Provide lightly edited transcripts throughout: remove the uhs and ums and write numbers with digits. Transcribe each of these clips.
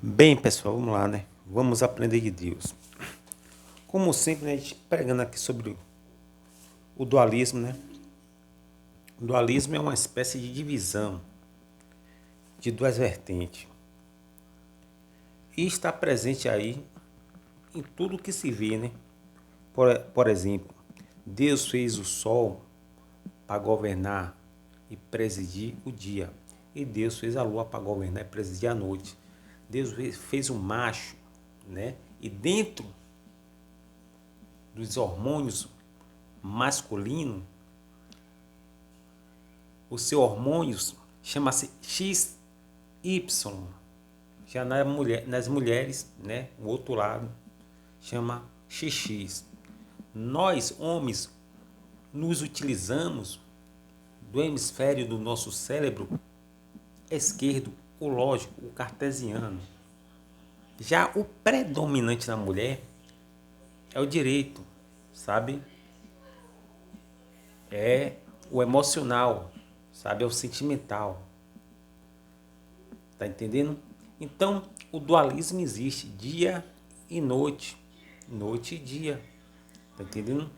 Bem, pessoal, vamos lá, né? Vamos aprender de Deus. Como sempre, né, a gente pregando aqui sobre o dualismo, né? O dualismo é uma espécie de divisão de duas vertentes. E está presente aí em tudo que se vê, né? Por exemplo, Deus fez o sol para governar e presidir o dia. E Deus fez a lua para governar e presidir a noite. Deus fez o macho, né? E dentro dos hormônios masculino, o seu hormônio chama-se XY. Já nas mulheres, né, o outro lado chama XX. Nós, homens, nos utilizamos do hemisfério do nosso cérebro esquerdo, o lógico, o cartesiano. Já o predominante na mulher é o direito, sabe? É o emocional, sabe? É o sentimental. Tá entendendo? Então, o dualismo existe dia e noite, noite e dia. Tá entendendo?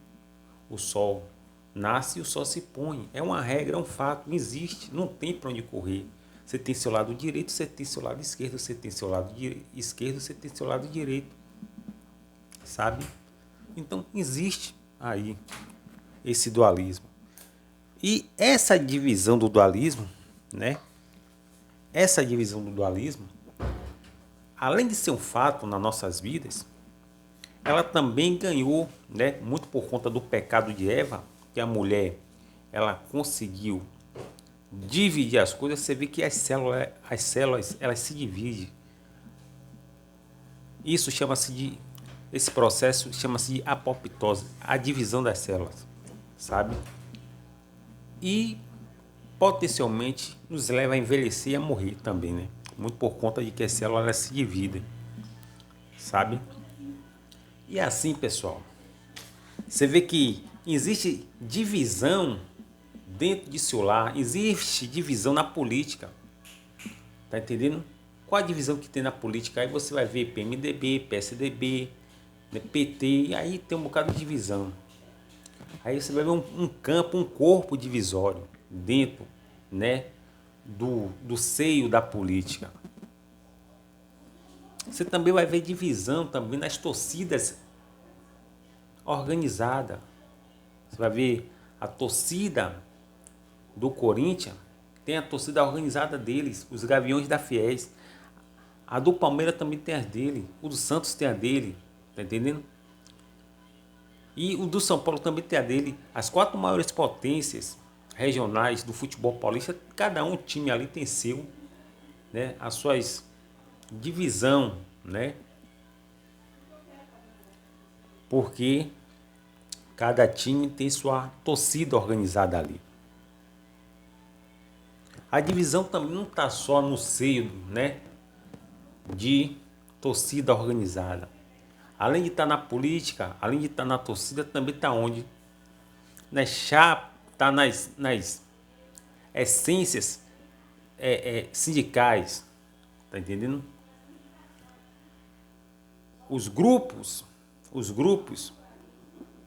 O sol nasce e o sol se põe. É uma regra, é um fato, não existe, não tem para onde correr. Você tem seu lado direito, você tem seu lado esquerdo, você tem seu lado esquerdo, você tem seu lado direito. Sabe? Então, existe aí esse dualismo. E essa divisão do dualismo, né? Essa divisão do dualismo, além de ser um fato nas nossas vidas, ela também ganhou, né, muito por conta do pecado de Eva, que a mulher ela conseguiu dividir as coisas. Você vê que as células elas se dividem. Isso chama-se de esse processo chama-se de apoptose, a divisão das células, sabe? E potencialmente nos leva a envelhecer e a morrer também, né? Muito por conta de que as células elas se dividem, sabe? E assim, pessoal, você vê que existe divisão dentro de seu lar, existe divisão na política, tá entendendo? Qual a divisão que tem na política? Aí você vai ver PMDB, PSDB, né, PT, e aí tem um bocado de divisão. Aí você vai ver um campo, um corpo divisório dentro, né, do seio da política. Você também vai ver divisão também nas torcidas organizadas. Você vai ver a torcida do Corinthians, tem a torcida organizada deles, os Gaviões da Fiéis. A do Palmeiras também tem as dele, o do Santos tem a dele, tá entendendo? E o do São Paulo também tem a dele. As quatro maiores potências regionais do futebol paulista, cada um time ali tem seu, né? As suas divisão, né? Porque cada time tem sua torcida organizada ali. A divisão também não está só no seio, né, de torcida organizada. Além de estar na política, além de estar na torcida, também está onde? Está nas essências sindicais. Tá entendendo? Os grupos,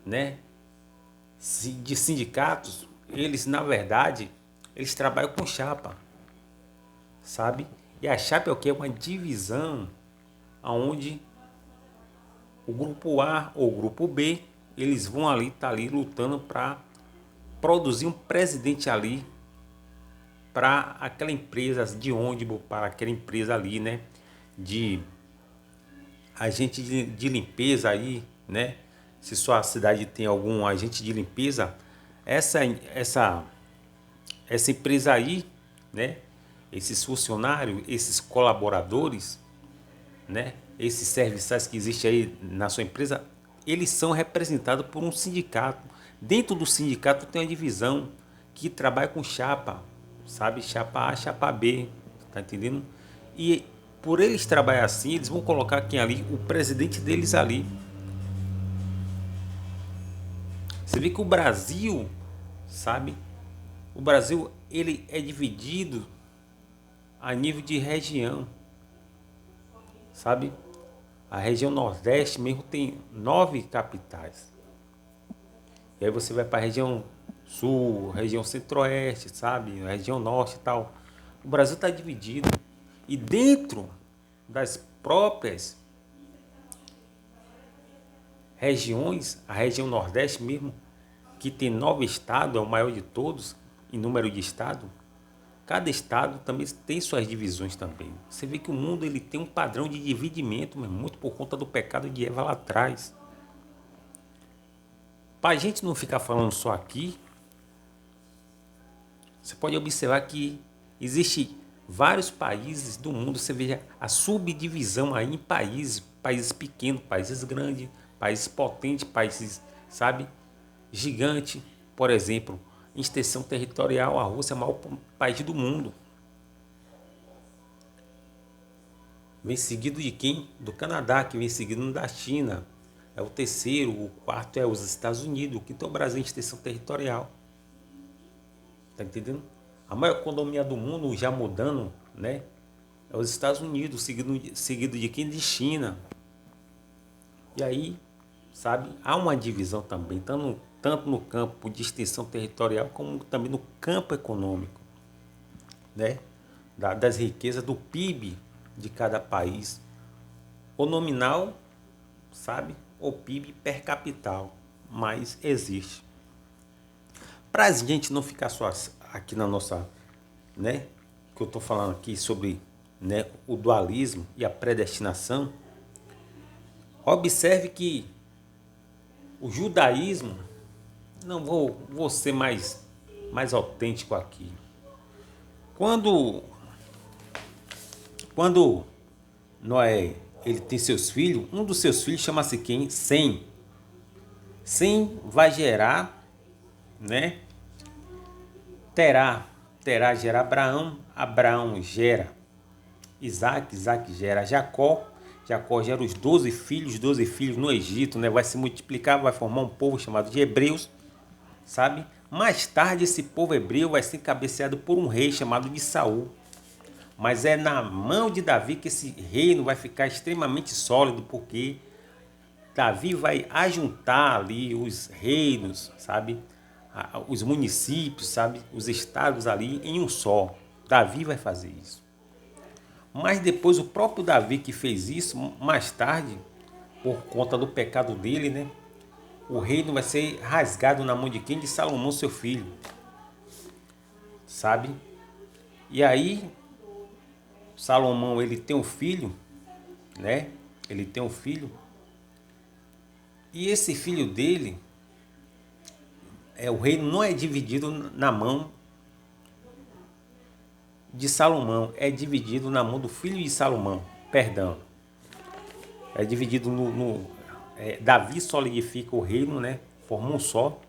né, de sindicatos, eles na verdade, eles trabalham com chapa, sabe? E a chapa é o que? É uma divisão aonde o grupo A ou o grupo B, eles vão ali, tá ali lutando para produzir um presidente ali para aquela empresa de ônibus, para aquela empresa ali, né, de agente de limpeza aí, né? Se sua cidade tem algum agente de limpeza, essa essa essa empresa aí, né? Esses funcionários, esses colaboradores, né? Esses serviçais que existem aí na sua empresa, eles são representados por um sindicato. Dentro do sindicato tem uma divisão que trabalha com chapa, sabe? Chapa A, chapa B, tá entendendo? E por eles trabalhar assim, eles vão colocar quem ali? O presidente deles ali. Você vê que o Brasil, sabe? O Brasil, ele é dividido a nível de região. sabe? A região Nordeste mesmo tem 9 capitais. E aí você vai para a região Sul, região Centro-Oeste, sabe? A região Norte e tal. O Brasil está dividido. E dentro das próprias regiões, a região Nordeste mesmo, que tem 9 estados, é o maior de todos em número de estados, cada estado também tem suas divisões também. Você vê que o mundo ele tem um padrão de dividimento, mas muito por conta do pecado de Eva lá atrás. Para a gente não ficar falando só aqui, você pode observar que existe vários países do mundo, você veja a subdivisão aí em países, países pequenos, países grandes, países potentes, países, sabe, gigante. Por exemplo, em extensão territorial, a Rússia é o maior país do mundo. Vem seguido de quem? Do Canadá, que vem seguido da China. É o terceiro, o quarto é os Estados Unidos, o quinto é o Brasil em extensão territorial. Tá entendendo? A maior economia do mundo, já mudando, né? É os Estados Unidos, seguido de quem? De China. E aí, sabe, há uma divisão também, tanto no campo de extensão territorial, como também no campo econômico, né? Das riquezas do PIB de cada país. O nominal, sabe? O PIB per capital, mas existe. Para a gente não ficar só aqui na nossa, né? Que eu estou falando aqui sobre, né, o dualismo e a predestinação. Observe que o judaísmo, não vou ser mais autêntico aqui. Quando Noé ele tem seus filhos, um dos seus filhos chama-se quem? Sem. Sem vai gerar, né? Terá gera Abraão, Abraão gera Isaac, Isaac gera Jacó, Jacó gera os 12 filhos no Egito, né? Vai se multiplicar, vai formar um povo chamado de Hebreus, sabe? Mais tarde esse povo hebreu vai ser cabeceado por um rei chamado de Saul. Mas é na mão de Davi que esse reino vai ficar extremamente sólido, porque Davi vai ajuntar ali os reinos, sabe? Os municípios, sabe? Os estados ali em um só. Davi vai fazer isso. Mas depois o próprio Davi que fez isso, mais tarde, por conta do pecado dele, né? O reino vai ser rasgado na mão de quem? De Salomão, seu filho. Sabe? E aí, Salomão, ele tem um filho, né? Ele tem um filho. E esse filho dele, o reino não é dividido na mão de Salomão, é dividido na mão do filho de Salomão, perdão. É dividido Davi solidifica o reino, né? Forma um só.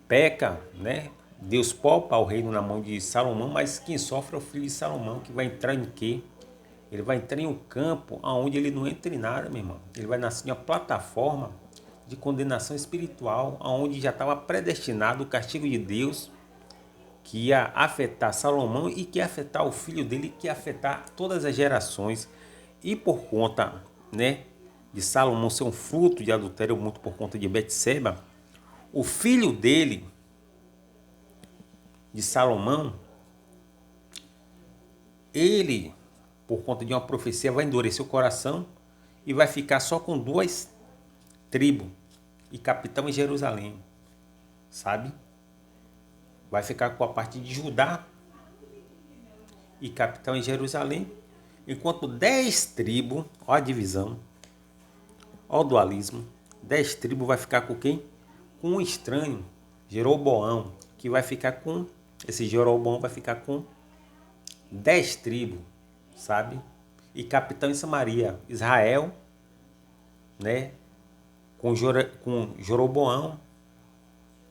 Peca, né? Deus poupa o reino na mão de Salomão, mas quem sofre é o filho de Salomão, que vai entrar em quê? Ele vai entrar em um campo onde ele não entra em nada, meu irmão. Ele vai nascer em uma plataforma de condenação espiritual, onde já estava predestinado o castigo de Deus, que ia afetar Salomão e que ia afetar o filho dele, que ia afetar todas as gerações. E por conta, né, de Salomão ser um fruto de adultério, muito por conta de Betseba, o filho dele, de Salomão, ele, por conta de uma profecia, vai endurecer o coração e vai ficar só com 2 tribos e capitão em Jerusalém, sabe? Vai ficar com a parte de Judá e capitão em Jerusalém, enquanto 10 tribos, ó a divisão, ó o dualismo, 10 tribos vai ficar com quem? Com um estranho, Jeroboão, que vai ficar com, esse Jeroboão vai ficar com 10 tribos, sabe? E capitão em Samaria, Israel, né? Com Jeroboão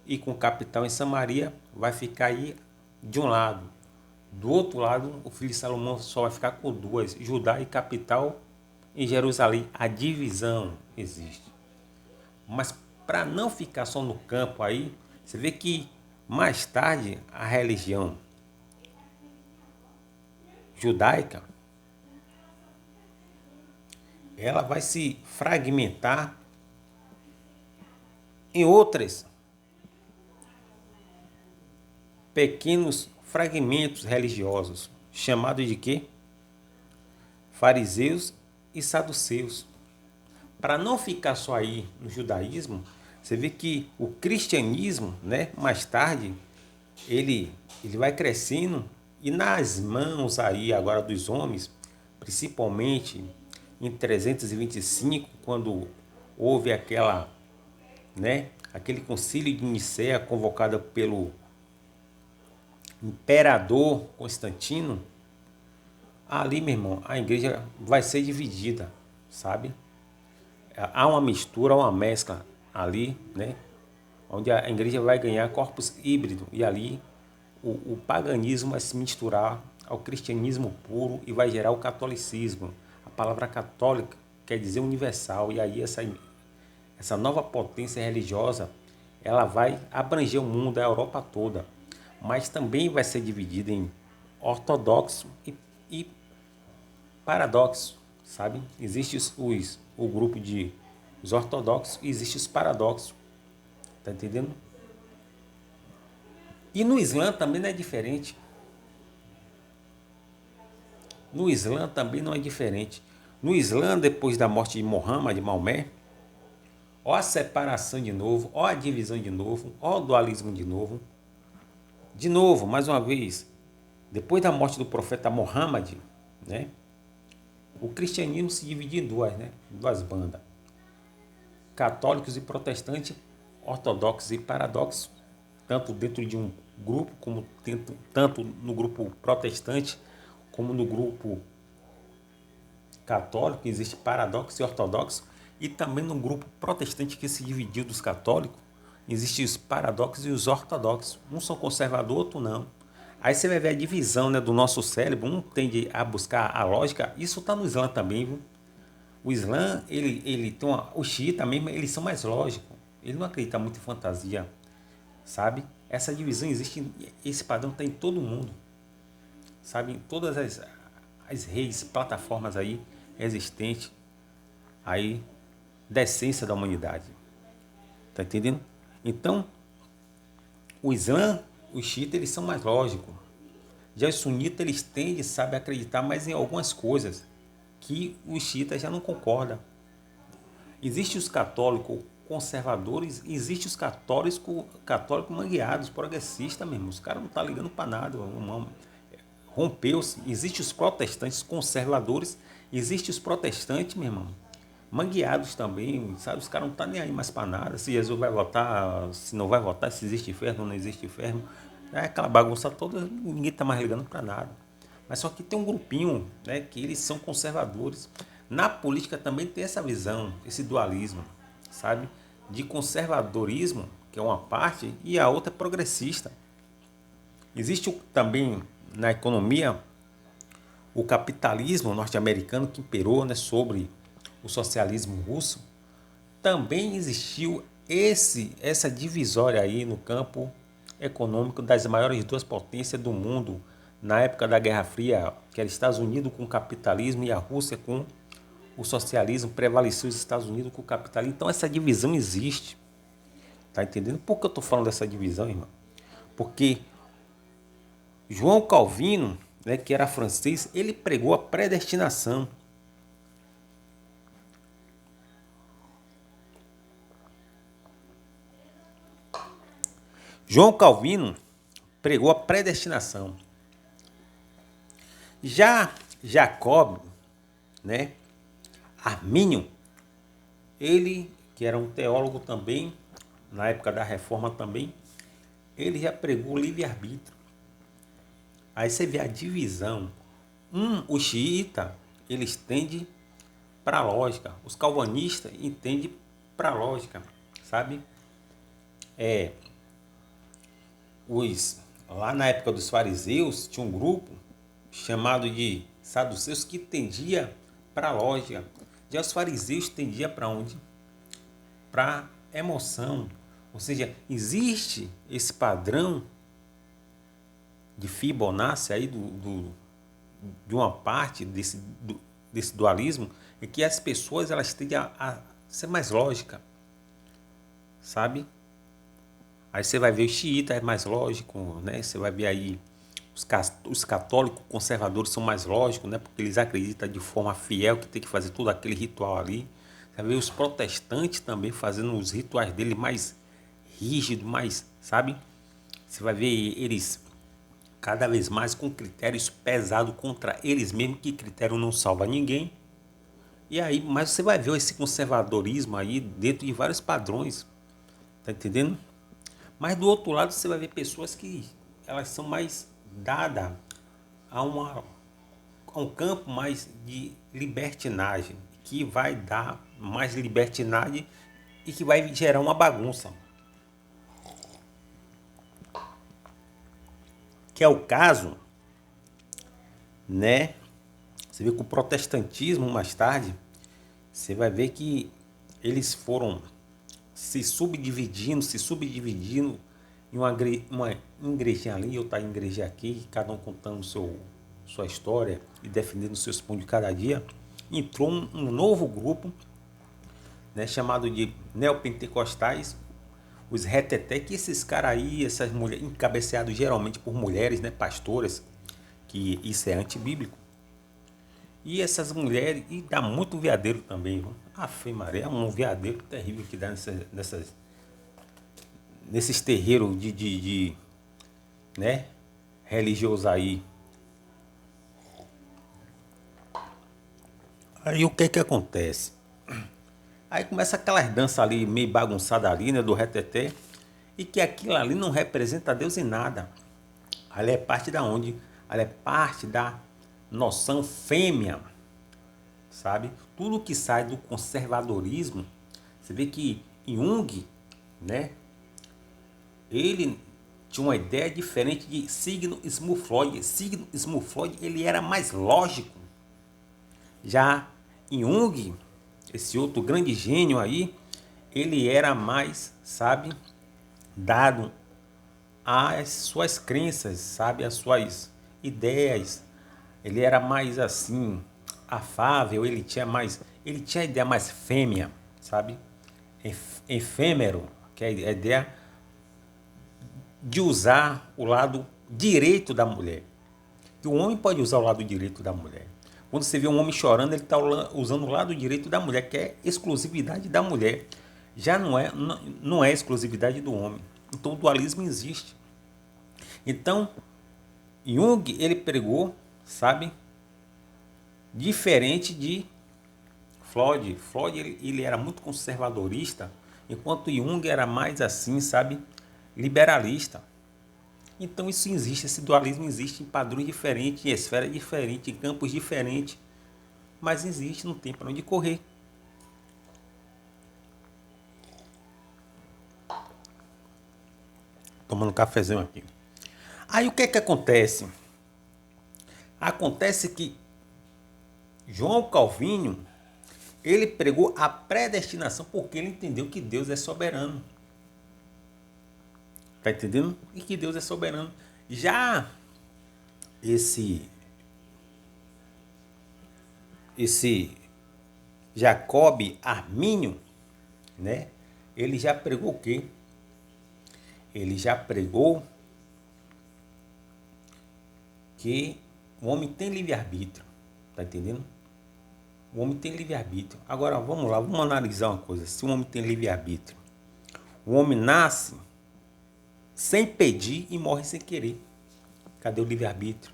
e com capitão em Samaria, vai ficar aí de um lado. Do outro lado, o filho de Salomão só vai ficar com 2, Judá e capital em Jerusalém. A divisão existe. Mas para não ficar só no campo aí, você vê que mais tarde a religião judaica ela vai se fragmentar em outras pequenos fragmentos religiosos, chamados de quê? Fariseus e saduceus. Para não ficar só aí no judaísmo, você vê que o cristianismo, né, mais tarde, ele vai crescendo e nas mãos aí agora dos homens, principalmente em 325, quando houve aquele concílio de Nicéia convocado pelo imperador Constantino, ali, meu irmão, a igreja vai ser dividida, sabe? Há uma mistura, uma mescla ali, né? Onde a igreja vai ganhar corpos híbridos e ali o paganismo vai se misturar ao cristianismo puro e vai gerar o catolicismo. A palavra católica quer dizer universal e aí essa nova potência religiosa ela vai abranger o mundo, a Europa toda, mas também vai ser dividida em ortodoxo e paradoxo, sabe? Existe o grupo de os ortodoxos e existe os paradoxos, tá entendendo? E no Islã também não é diferente. No Islã também não é diferente. No Islã, depois da morte de Muhammad, de Maomé, ó a separação de novo, ó a divisão de novo, ó o dualismo de novo. De novo, mais uma vez, depois da morte do profeta Muhammad, né, o cristianismo se dividiu em duas bandas. Católicos e protestantes, ortodoxos e paradoxos, tanto dentro de um grupo, como tanto no grupo protestante, como no grupo católico, existe paradoxo e ortodoxo, e também no grupo protestante que se dividiu dos católicos, existem os paradoxos e os ortodoxos. Um são conservador, outro não. Aí você vai ver a divisão, né, do nosso cérebro, um tende a buscar a lógica, isso está no Islã também, viu? O Islã, ele tem o xiita mesmo, eles são mais lógicos, ele não acredita muito em fantasia, sabe? Essa divisão existe, esse padrão está em todo mundo, sabe? Em todas as redes, plataformas aí existentes aí da essência da humanidade. Tá entendendo? Então, o Islã, os xiitas, eles são mais lógicos. Já os sunitas, eles tendem, sabe, a acreditar mais em algumas coisas que os xiitas já não concordam. Existem os católicos conservadores, existem os católicos mangueados, progressistas mesmo. Os caras não estão ligando para nada. Rompeu-se. Existem os protestantes conservadores, existem os protestantes, meu irmão, mangueados também, sabe? Os caras não estão nem aí mais para nada. Se Jesus vai votar, se não vai votar, se existe inferno ou não existe inferno. É aquela bagunça toda, ninguém está mais ligando para nada. Mas só que tem um grupinho, né, que eles são conservadores. Na política também tem essa visão, esse dualismo, sabe? De conservadorismo, que é uma parte, e a outra é progressista. Existe também na economia o capitalismo norte-americano que imperou, né, sobre o socialismo russo. Também existiu essa divisória aí no campo econômico das maiores duas potências do mundo na época da Guerra Fria, que era Estados Unidos com o capitalismo e a Rússia com o socialismo. Prevaleceu os Estados Unidos com o capitalismo. Então essa divisão existe. Tá entendendo? Por que eu estou falando dessa divisão, irmão? Porque João Calvino, né, que era francês, ele pregou a predestinação. João Calvino pregou a predestinação. Já Jacob, né, Armínio, ele que era um teólogo também, na época da Reforma também, ele já pregou o livre-arbítrio. Aí você vê a divisão. O xiita, eles tendem para a lógica. Os calvinistas entendem para a lógica, sabe? Lá na época dos fariseus, tinha um grupo chamado de saduceus que tendia para a lógica. Já os fariseus tendiam para onde? Para emoção. Ou seja, existe esse padrão de Fibonacci aí de uma parte desse dualismo é que as pessoas elas tendem a ser mais lógica, sabe? Aí você vai ver o xiita é mais lógico, né? Você vai ver aí os católicos conservadores são mais lógicos, né? Porque eles acreditam de forma fiel que tem que fazer todo aquele ritual ali. Você vai ver os protestantes também fazendo os rituais deles mais rígidos, mais, sabe? Você vai ver eles cada vez mais com critérios pesados contra eles mesmos, que critério não salva ninguém. E aí, mas você vai ver esse conservadorismo aí dentro de vários padrões, tá entendendo? Mas do outro lado você vai ver pessoas que elas são mais dadas a, a um campo mais de libertinagem, que vai dar mais libertinagem e que vai gerar uma bagunça. Que é o caso, né? Você vê que o protestantismo mais tarde, você vai ver que eles foram se subdividindo em uma igrejinha ali, outra igreja aqui, cada um contando sua história e defendendo seus pontos de cada dia. Entrou um novo grupo, né, chamado de neopentecostais, os reteté, que esses caras aí, essas mulheres, encabeçados geralmente por mulheres, né, pastoras, que isso é antibíblico. E essas mulheres, e dá muito veadeiro também, viu? Afe Maria, é um veadeiro terrível que dá nesses terreiros né, religiosos aí. Aí o que que acontece? Aí começa aquelas danças ali meio bagunçadas ali, né, do reteté, e que aquilo ali não representa Deus em nada. Ali é parte da onde? Ali é parte da noção fêmea, sabe? Tudo que sai do conservadorismo, você vê que Jung, né, ele tinha uma ideia diferente de Sigmund Freud. Sigmund Freud, ele era mais lógico. Já Jung, esse outro grande gênio aí, ele era mais, sabe, dado às suas crenças, sabe, às suas ideias. Ele era mais assim, afável, ele tinha a ideia mais fêmea, sabe? Efêmero, que é a ideia de usar o lado direito da mulher. E o homem pode usar o lado direito da mulher. Quando você vê um homem chorando, ele está usando o lado direito da mulher, que é exclusividade da mulher. Já não é exclusividade do homem. Então o dualismo existe. Então, Jung, ele pregou, sabe, diferente de Freud. Freud, ele era muito conservadorista, enquanto Jung era mais assim, sabe, liberalista. Então isso existe, esse dualismo existe em padrões diferentes, em esferas diferentes, em campos diferentes, mas existe, não tem para onde correr. Tomando um cafezinho aqui. Aí o que é que acontece? Acontece que João Calvino, ele pregou a predestinação porque ele entendeu que Deus é soberano. Tá entendendo? E que Deus é soberano. Já esse Jacob Armínio, né? Ele já pregou o quê? Ele já pregou que o homem tem livre-arbítrio. Tá entendendo? O homem tem livre-arbítrio. Agora vamos lá, vamos analisar uma coisa. Se o homem tem livre-arbítrio, o homem nasce sem pedir e morre sem querer. Cadê o livre-arbítrio?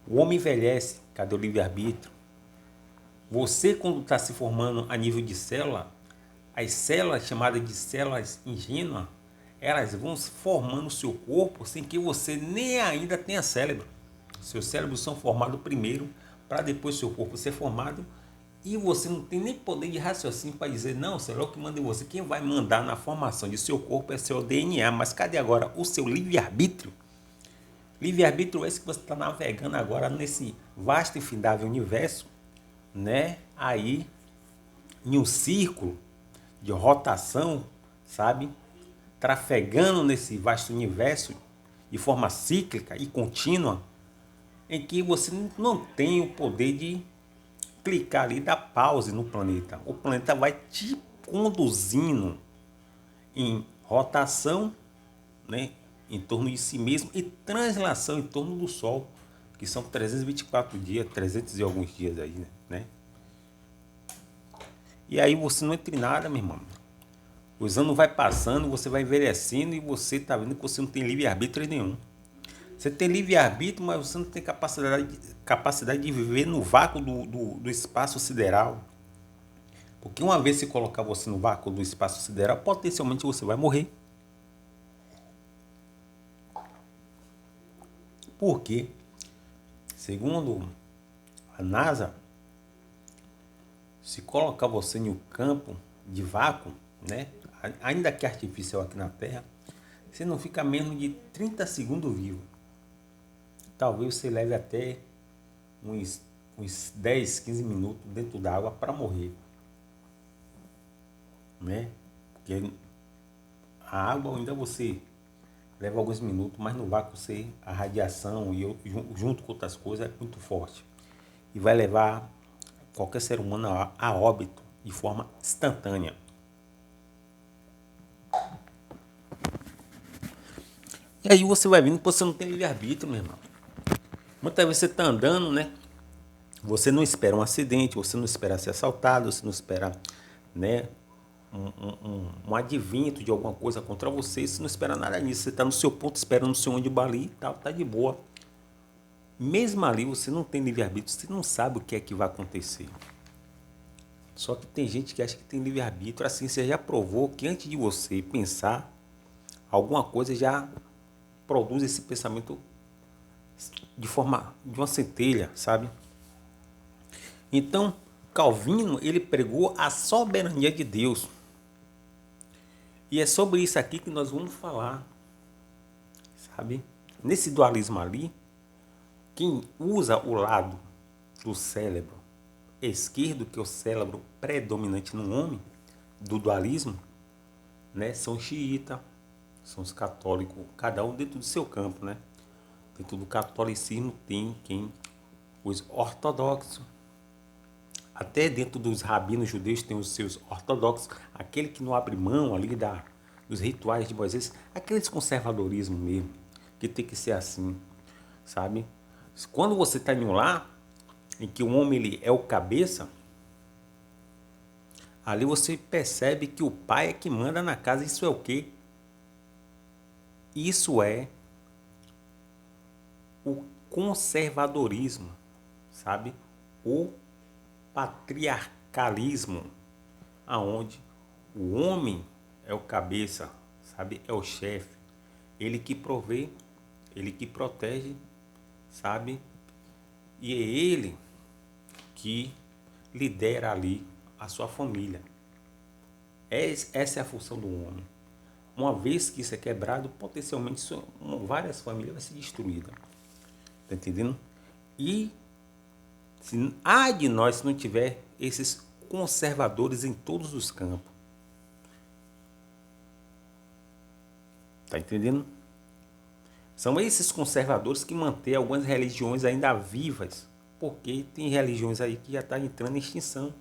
O homem envelhece. Cadê o livre-arbítrio? Você, quando está se formando a nível de célula, as células chamadas de células ingênuas, elas vão formando o seu corpo sem que você nem ainda tenha cérebro. Seus cérebros são formados primeiro, para depois seu corpo ser formado, e você não tem nem poder de raciocínio para dizer, não, será o que manda em você. Quem vai mandar na formação de seu corpo é seu DNA, mas cadê agora o seu livre-arbítrio? Livre-arbítrio é esse que você está navegando agora nesse vasto e infindável universo, né? Aí, em um círculo de rotação, sabe? Trafegando nesse vasto universo de forma cíclica e contínua, em que você não tem o poder de clicar ali, dar pause no planeta. O planeta vai te conduzindo em rotação, né, em torno de si mesmo e translação em torno do Sol, que são 324 dias, 300 e alguns dias aí, né? E aí você não entra em nada, meu irmão. Os anos vai passando, você vai envelhecendo e você tá vendo que você não tem livre-arbítrio nenhum. Você tem livre-arbítrio, mas você não tem capacidade de viver no vácuo do espaço sideral. Porque uma vez se colocar você no vácuo do espaço sideral, potencialmente você vai morrer. Por quê? Segundo a NASA, se colocar você em um campo de vácuo, né, ainda que artificial aqui na Terra, você não fica menos de 30 segundos vivo. Talvez você leve até uns 10, 15 minutos dentro d'água para morrer. Né? Porque a água ainda você leva alguns minutos, mas no vácuo a radiação e junto com outras coisas é muito forte. E vai levar qualquer ser humano a óbito de forma instantânea. E aí você vai vendo que você não tem livre-arbítrio, meu irmão. Muitas vezes você está andando, né? Você não espera um acidente, você não espera ser assaltado, você não espera, né, um advento de alguma coisa contra você, você não espera nada nisso. Você está no seu ponto, esperando o seu ônibus ali e tal, tá de boa. Mesmo ali você não tem livre-arbítrio, você não sabe o que é que vai acontecer. Só que tem gente que acha que tem livre-arbítrio, assim, você já provou que antes de você pensar, alguma coisa já produz esse pensamento de uma centelha, sabe? Então, Calvino, ele pregou a soberania de Deus. E é sobre isso aqui que nós vamos falar, sabe? Nesse dualismo ali, quem usa o lado do cérebro esquerdo, que é o cérebro predominante no homem, do dualismo, né, são os xiitas, são os católicos, cada um dentro do seu campo, né? Dentro do catolicismo tem os ortodoxos, até dentro dos rabinos judeus tem os seus ortodoxos, aquele que não abre mão ali dos rituais de Moisés, aqueles conservadorismo mesmo, que tem que ser assim, sabe? Quando você está em um lar em que o homem ele é o cabeça, ali você percebe que o pai é que manda na casa. Isso é o quê? Isso é o conservadorismo, sabe? O patriarcalismo, aonde o homem é o cabeça, sabe? É o chefe, ele que provê, ele que protege, sabe? E é ele que lidera ali a sua família. Essa é a função do homem. Uma vez que isso é quebrado, potencialmente várias famílias vão ser destruídas. Tá entendendo? E há de nós se não tiver esses conservadores em todos os campos. Tá entendendo? São esses conservadores que mantêm algumas religiões ainda vivas, porque tem religiões aí que já estão entrando em extinção.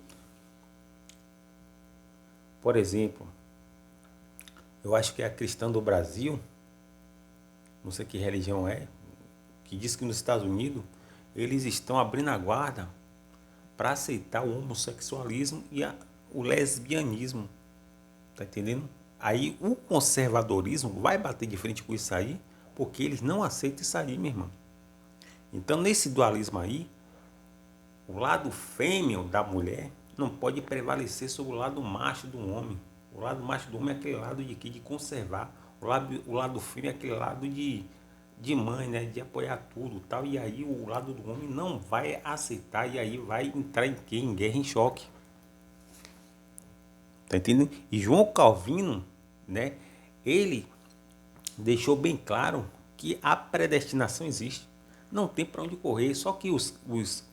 Por exemplo, eu acho que é a cristã do Brasil, não sei que religião é, que diz que nos Estados Unidos eles estão abrindo a guarda para aceitar o homossexualismo e o lesbianismo. Tá entendendo? Aí o conservadorismo vai bater de frente com isso aí, porque eles não aceitam isso aí, meu irmão. Então, nesse dualismo aí, o lado fêmeo da mulher não pode prevalecer sobre o lado macho do homem. O lado macho do homem é aquele lado de quê? De conservar. O lado fêmeo é aquele lado de mãe, né? De apoiar tudo tal. E aí o lado do homem não vai aceitar. E aí vai entrar em quê? Em guerra, em choque. Tá entendendo? E João Calvino, né? Ele deixou bem claro que a predestinação existe. Não tem para onde correr. Só que os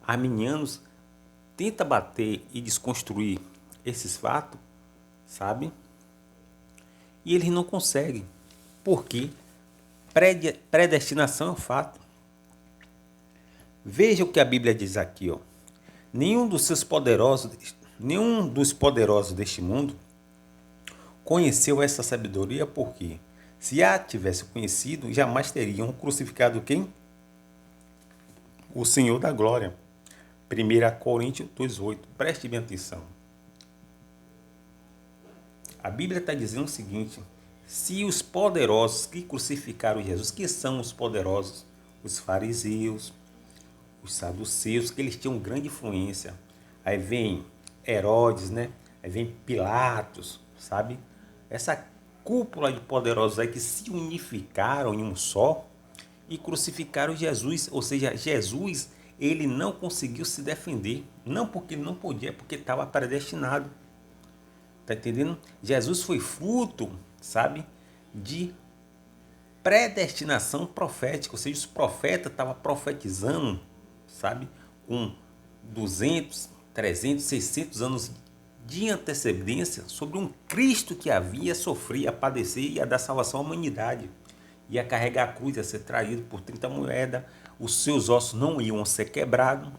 arminianos tentam bater e desconstruir esses fatos, sabe? E eles não conseguem. Porque predestinação é um fato. Veja o que a Bíblia diz aqui, ó. Nenhum dos seus poderosos, nenhum dos poderosos deste mundo conheceu essa sabedoria, porque se a tivesse conhecido, jamais teriam crucificado quem? O Senhor da glória. 1 Coríntios 2,8. Preste bem atenção. A Bíblia está dizendo o seguinte: se os poderosos que crucificaram Jesus, que são os poderosos? Os fariseus, os saduceus, que eles tinham grande influência. Aí vem Herodes, né? Aí vem Pilatos, sabe? Essa cúpula de poderosos aí que se unificaram em um só e crucificaram Jesus. Ou seja, Jesus, ele não conseguiu se defender. Não porque ele não podia, porque estava predestinado. Tá entendendo? Jesus foi fruto, sabe, de predestinação profética. Ou seja, os profetas estavam profetizando, sabe, com 200, 300, 600 anos de antecedência sobre um Cristo que havia sofrer, ia padecer e ia dar salvação à humanidade. Ia carregar a cruz, ia ser traído por 30 moedas, os seus ossos não iam ser quebrados,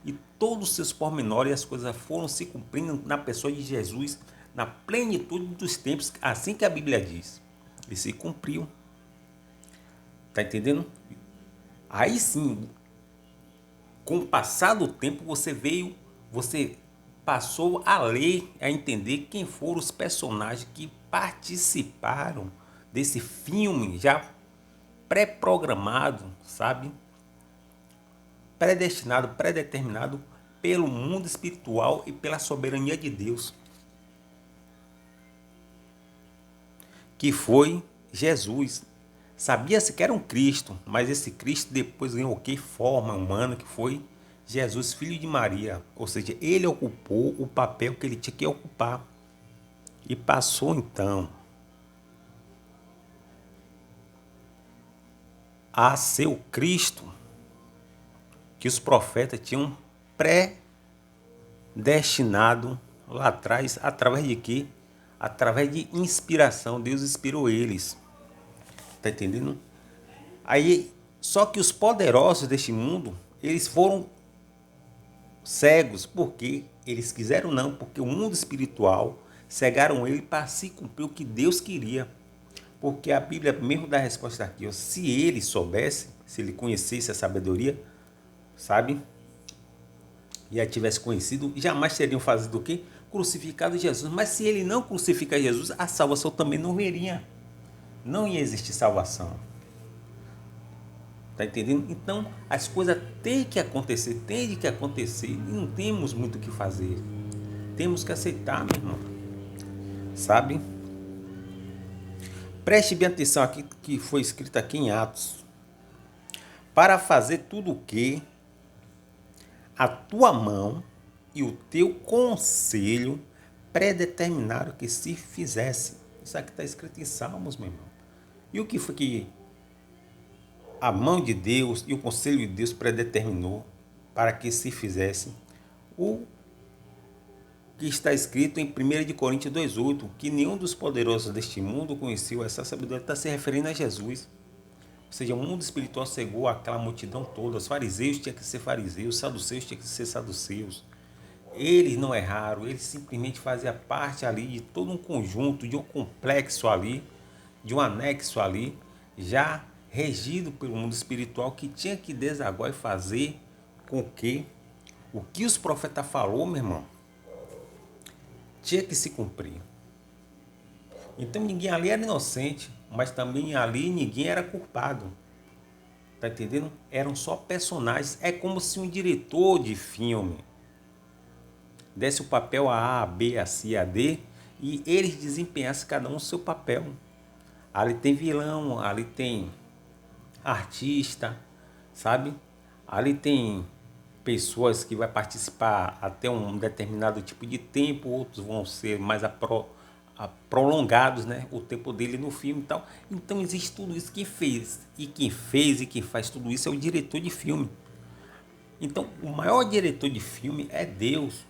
e todos os seus pormenores e as coisas foram se cumprindo na pessoa de Jesus, na plenitude dos tempos, assim que a Bíblia diz. E se cumpriu. Tá entendendo? Aí sim, com o passar do tempo, você passou a ler, a entender quem foram os personagens que participaram desse filme já pré-programado, sabe? Predestinado, predeterminado pelo mundo espiritual e pela soberania de Deus, que foi Jesus. Sabia-se que era um Cristo, mas esse Cristo depois ganhou o que? Forma humana, que foi Jesus, filho de Maria. Ou seja, ele ocupou o papel que ele tinha que ocupar. E passou então a ser o Cristo que os profetas tinham predestinado lá atrás, através de quê? Através de inspiração. Deus inspirou eles. Tá entendendo? Aí, só que os poderosos deste mundo, eles foram cegos, porque eles quiseram não, porque o mundo espiritual cegaram ele para se cumprir o que Deus queria. Porque a Bíblia mesmo dá a resposta aqui, ó, se ele soubesse, se ele conhecesse a sabedoria, sabe? E a tivesse conhecido, jamais teriam fazido o quê? Crucificado Jesus. Mas se ele não crucificar Jesus, a salvação também não viria. Não ia existir salvação. Tá entendendo? Então, as coisas têm que acontecer, e não temos muito o que fazer. Temos que aceitar, meu irmão. Sabe? Preste bem atenção aqui, que foi escrito aqui em Atos. Para fazer tudo o que a tua mão e o teu conselho predeterminaram que se fizesse. Isso aqui está escrito em Salmos, meu irmão. E o que foi que a mão de Deus e o conselho de Deus predeterminou para que se fizesse? O que está escrito em 1 Coríntios 2,8, que nenhum dos poderosos deste mundo conheceu essa sabedoria, está se referindo a Jesus. Ou seja, o mundo espiritual cegou aquela multidão toda. Os fariseus tinham que ser fariseus, os saduceus tinham que ser saduceus. Eles não erraram, eles simplesmente faziam parte ali de todo um conjunto, de um complexo ali, de um anexo ali, já regido pelo mundo espiritual, que tinha que desaguar e fazer com que o que os profetas falou, meu irmão, tinha que se cumprir. Então ninguém ali era inocente, mas também ali ninguém era culpado. Tá entendendo? Eram só personagens. É como se um diretor de filme desse o papel a A, B, a C, a D, e eles desempenhassem cada um o seu papel. Ali tem vilão, ali tem artista, sabe? Ali tem pessoas que vai participar até um determinado tipo de tempo, outros vão ser mais prolongados, né? O tempo dele no filme e tal. Então existe tudo isso. Quem fez e quem faz tudo isso é o diretor de filme. Então o maior diretor de filme é Deus.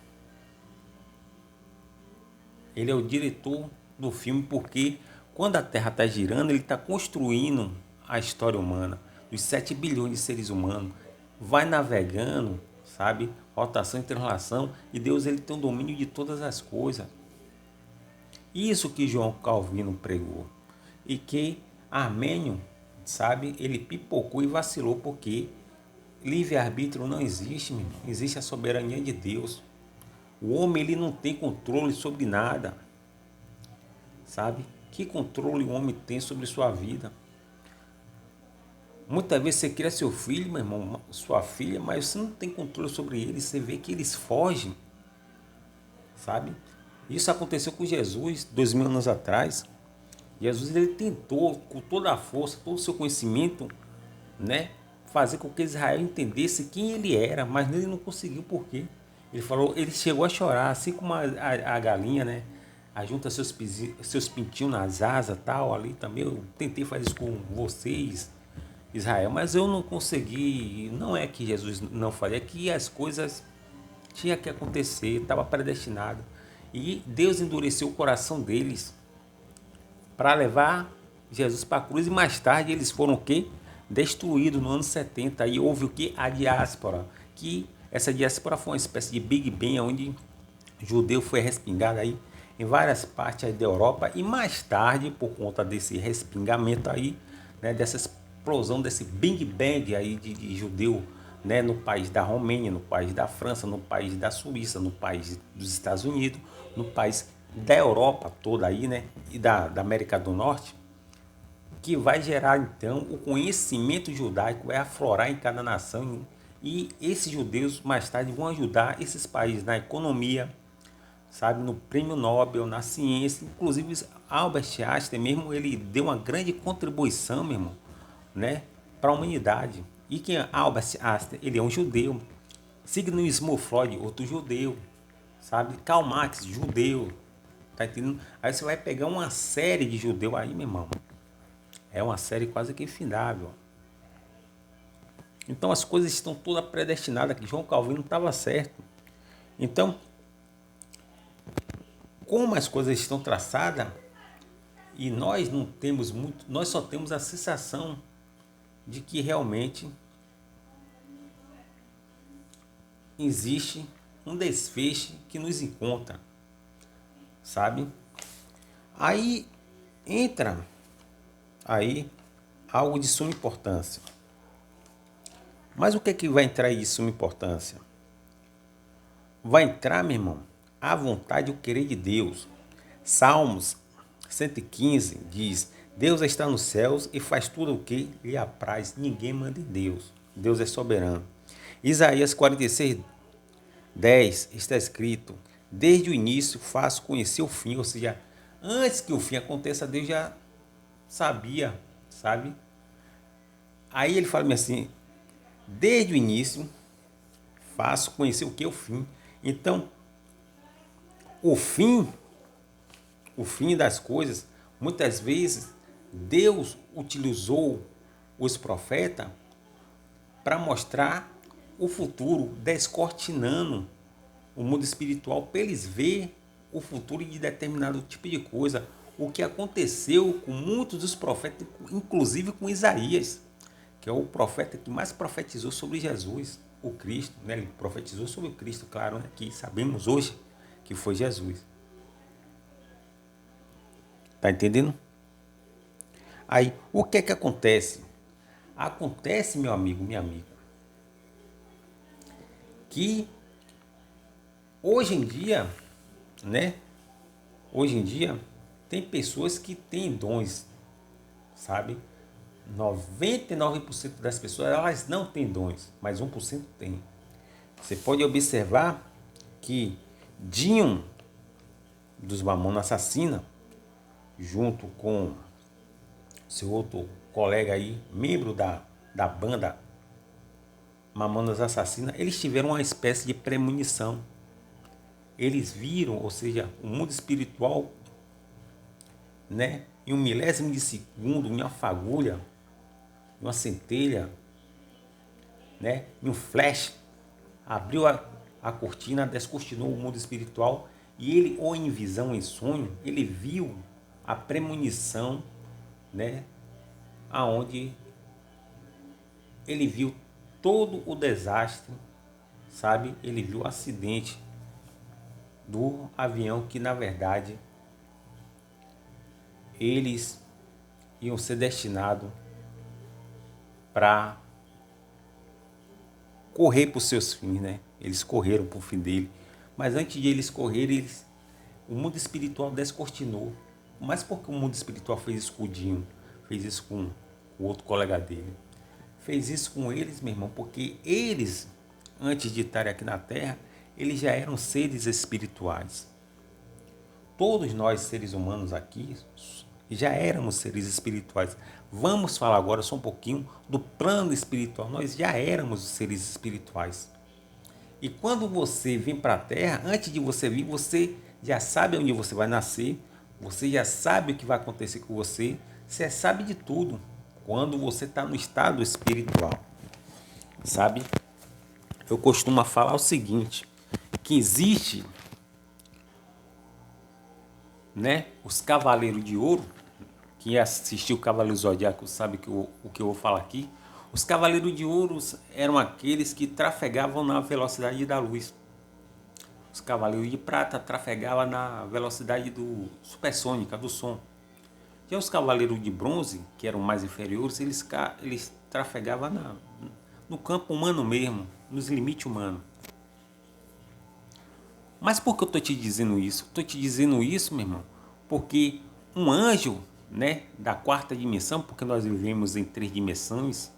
Ele é o diretor do filme, porque quando a Terra está girando, ele está construindo a história humana, dos 7 bilhões de seres humanos, vai navegando, sabe, rotação e translação, e Deus ele tem o domínio de todas as coisas. Isso que João Calvino pregou. E que Armênio, sabe, ele pipocou e vacilou, porque livre-arbítrio não existe, meu irmão. Existe a soberania de Deus. O homem ele não tem controle sobre nada. Sabe? Que controle o homem tem sobre sua vida? Muitas vezes você cria seu filho, meu irmão, sua filha, mas você não tem controle sobre eles. Você vê que eles fogem, sabe? Isso aconteceu com Jesus 2000 anos atrás. Jesus ele tentou com toda a força, todo o seu conhecimento, né, fazer com que Israel entendesse quem ele era, mas ele não conseguiu. Por quê? Ele falou, ele chegou a chorar, assim como a galinha, né? Ajunta seus pintinhos nas asas, tal, ali também. Eu tentei fazer isso com vocês, Israel, mas eu não consegui. Não é que Jesus não faria, é que as coisas tinha que acontecer, estava predestinado. E Deus endureceu o coração deles para levar Jesus para a cruz, e mais tarde eles foram o quê? Destruídos no ano 70. Aí houve o quê? A diáspora, que essa diáspora foi uma espécie de Big Bang, onde judeu foi respingado aí em várias partes aí da Europa, e mais tarde, por conta desse respingamento aí, né, dessa explosão, desse Big Bang aí de judeu, né, no país da Romênia, no país da França, no país da Suíça, no país dos Estados Unidos, no país da Europa toda aí, né, e da América do Norte, que vai gerar então o conhecimento judaico, vai aflorar em cada nação, e esses judeus mais tarde vão ajudar esses países na economia, sabe, no prêmio Nobel, na ciência. Inclusive Albert Einstein mesmo, ele deu uma grande contribuição, meu irmão, né, para a humanidade. E quem é Albert Einstein? Ele é um judeu. Sigmund Freud, outro judeu, sabe? Karl Marx, judeu, tá entendendo? Aí você vai pegar uma série de judeu aí, meu irmão, é uma série quase que infindável. Então as coisas estão todas predestinadas, que João Calvino estava certo. Então, como as coisas estão traçadas, e nós não temos muito, nós só temos a sensação de que realmente existe um desfecho que nos encontra, sabe? Aí entra aí algo de suma importância. Mas o que é que vai entrar aí de suma importância? Vai entrar, meu irmão, a vontade e o querer de Deus. Salmos 115 diz: Deus está nos céus e faz tudo o que lhe apraz. Ninguém manda em Deus. Deus é soberano. Isaías 46, 10 está escrito: desde o início faço conhecer o fim. Ou seja, antes que o fim aconteça, Deus já sabia, sabe? Aí ele fala assim: desde o início faço conhecer o que é o fim. Então, o fim das coisas, muitas vezes Deus utilizou os profetas para mostrar o futuro, descortinando o mundo espiritual, para eles verem o futuro de determinado tipo de coisa. O que aconteceu com muitos dos profetas, inclusive com Isaías, que é o profeta que mais profetizou sobre Jesus, o Cristo, né? Ele profetizou sobre o Cristo, claro, né? Que sabemos hoje que foi Jesus. Tá entendendo? Aí, o que é que acontece? Acontece, meu amigo, minha amiga, que hoje em dia, né? Hoje em dia, tem pessoas que têm dons, sabe? 99% das pessoas, elas não têm dons, mas 1% tem. Você pode observar que Dinho, dos Mamonas Assassina, junto com seu outro colega aí, membro da banda Mamonas Assassina, eles tiveram uma espécie de premonição. Eles viram, ou seja, o mundo espiritual, né, em um milésimo de segundo, em uma fagulha, em uma centelha, né, em um flash, abriu a cortina, descortinou o mundo espiritual, e ele, ou em visão, em sonho, ele viu a premonição, né, aonde ele viu todo o desastre sabe? Ele viu o acidente do avião que, na verdade, eles iam ser destinados para correr para os seus fins, né? Eles correram para o fim dele. Mas antes de eles correrem, o mundo espiritual descortinou. Mas por que o mundo espiritual fez isso com o Dinho? Fez isso com o outro colega dele? Fez isso com eles, meu irmão, porque eles, antes de estarem aqui na Terra, eles já eram seres espirituais. Todos nós, seres humanos aqui, já éramos seres espirituais. Vamos falar agora só um pouquinho do plano espiritual. Nós já éramos seres espirituais. E quando você vem para a Terra, antes de você vir, você já sabe onde você vai nascer, você já sabe o que vai acontecer com você, você sabe de tudo quando você está no estado espiritual, sabe? Eu costumo falar o seguinte, que existe, né, os Cavaleiros de Ouro. Quem assistiu o Cavaleiro Zodíaco sabe o que eu vou falar aqui. Os Cavaleiros de Ouro eram aqueles que trafegavam na velocidade da luz. Os Cavaleiros de Prata trafegavam na velocidade supersônica do som. Já os Cavaleiros de Bronze, que eram mais inferiores, eles trafegavam no campo humano mesmo, nos limites humanos. Mas por que eu estou te dizendo isso? Estou te dizendo isso, meu irmão, porque um anjo, né, da quarta dimensão, porque nós vivemos em 3 dimensões,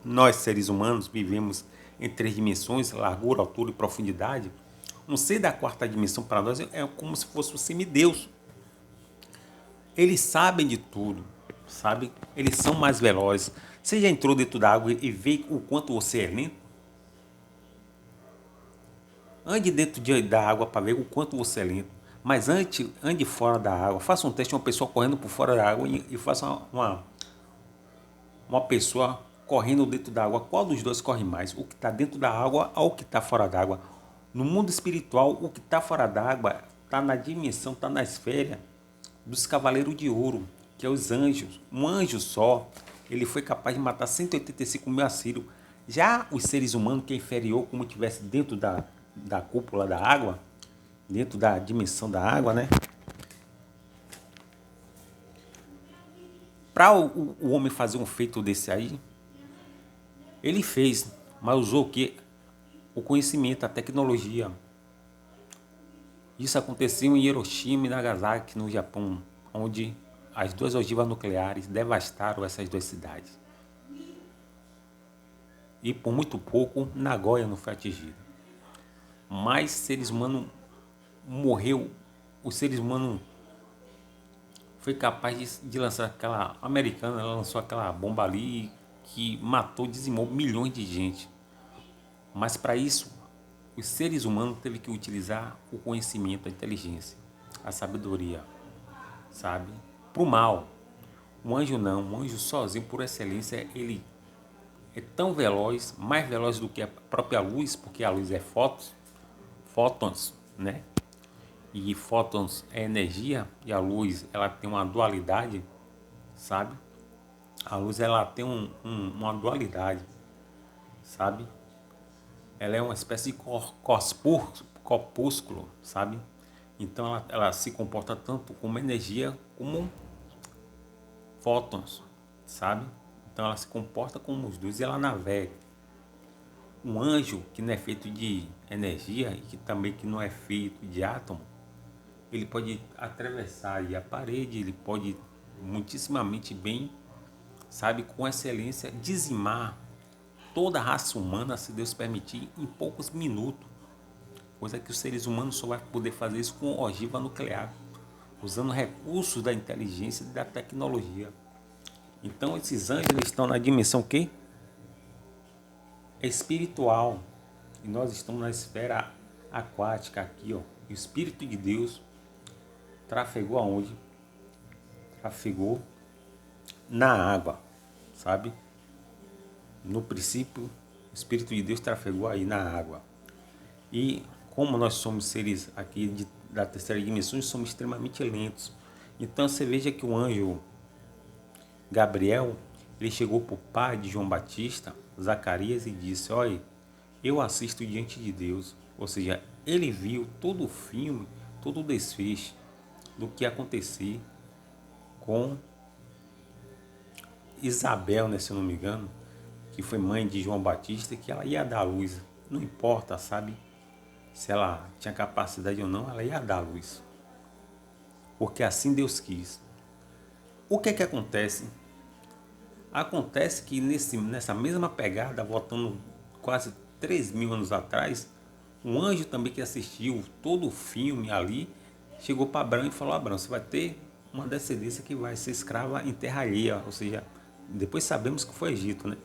nós seres humanos vivemos em 3 dimensões, largura, altura e profundidade. Um ser da quarta dimensão para nós é como se fosse um semideus. Eles sabem de tudo, sabe? Eles são mais velozes. Você já entrou dentro da água e vê o quanto você é lento? Ande dentro da água para ver o quanto você é lento. Mas ande fora da água. Faça um teste de uma pessoa correndo por fora da água e faça uma pessoa correndo dentro da água. Qual dos dois corre mais? O que está dentro da água ou o que está fora da água? No mundo espiritual, o que está fora da água está na dimensão, está na esfera dos Cavaleiros de Ouro, que é os anjos. Um anjo só, ele foi capaz de matar 185 mil assírios. Já os seres humanos, que é inferior, como estivesse dentro da cúpula da água, dentro da dimensão da água, né? Para o homem fazer um feito desse aí, ele fez, mas usou o quê? O conhecimento, a tecnologia. Isso aconteceu em Hiroshima e Nagasaki, no Japão, onde as 2 ogivas nucleares devastaram essas 2 cidades. E por muito pouco, Nagoya não foi atingida. Mais seres humanos morreu, os seres humanos foi capaz de lançar aquela americana, ela lançou aquela bomba ali que matou, dizimou milhões de gente. Mas para isso, os seres humanos teve que utilizar o conhecimento, a inteligência, a sabedoria, sabe? Para o mal. Um anjo não, um anjo sozinho, por excelência, ele é tão veloz, mais veloz do que a própria luz, porque a luz é fótons, né? E fótons é energia, e a luz ela tem uma dualidade, sabe? A luz ela tem uma dualidade, sabe? Ela é uma espécie de corpúsculo, sabe? Então ela se comporta tanto como energia como fótons, sabe? Então ela se comporta como os dois e ela navega. Um anjo que não é feito de energia e que também que não é feito de átomo, ele pode atravessar a parede, ele pode muitíssimamente bem, sabe, com excelência, dizimar toda a raça humana, se Deus permitir, em poucos minutos. Coisa que os seres humanos só vão poder fazer isso com ogiva nuclear, usando recursos da inteligência e da tecnologia. Então esses anjos eles estão na dimensão que? Espiritual. E nós estamos na esfera aquática aqui, ó. E o Espírito de Deus trafegou aonde? Trafegou na água, sabe? No princípio, o Espírito de Deus trafegou aí na água. E como nós somos seres aqui da terceira dimensão, somos extremamente lentos. Então você veja que o anjo Gabriel, ele chegou para o pai de João Batista, Zacarias, e disse: olha, eu assisto diante de Deus. Ou seja, ele viu todo o filme, todo o desfecho do que ia acontecer com Isabel, né, se eu não me engano, que foi mãe de João Batista, que ela ia dar à luz. Não importa, sabe, se ela tinha capacidade ou não, ela ia dar à luz. Porque assim Deus quis. O que é que acontece? Acontece que nessa mesma pegada, voltando quase 3.000 anos atrás, um anjo também que assistiu todo o filme ali, chegou para Abraão e falou: Abraão, você vai ter uma descendência que vai ser escrava em terra alheia, ou seja, depois sabemos que foi Egito, né?